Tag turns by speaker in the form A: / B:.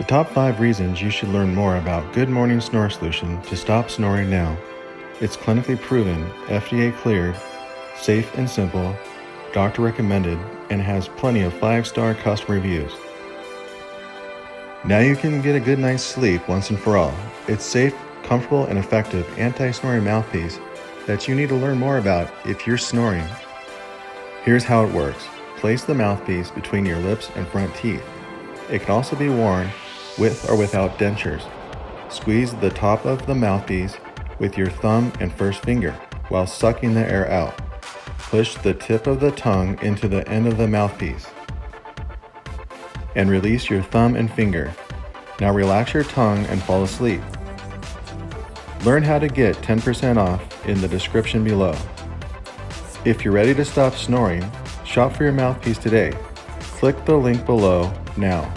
A: The top 5 reasons you should learn more about Good Morning Snore Solution to stop snoring now. It's clinically proven, FDA cleared, safe and simple, doctor recommended, and has plenty of 5-star customer reviews. Now you can get a good night's sleep once and for all. It's safe, comfortable, and effective anti-snoring mouthpiece that you need to learn more about if you're snoring. Here's how it works. Place the mouthpiece between your lips and front teeth. It can also be worn with or without dentures. Squeeze the top of the mouthpiece with your thumb and first finger while sucking the air out. Push the tip of the tongue into the end of the mouthpiece and release your thumb and finger. Now relax your tongue and fall asleep. Learn how to get 10% off in the description below. If you're ready to stop snoring, shop for your mouthpiece today. Click the link below now.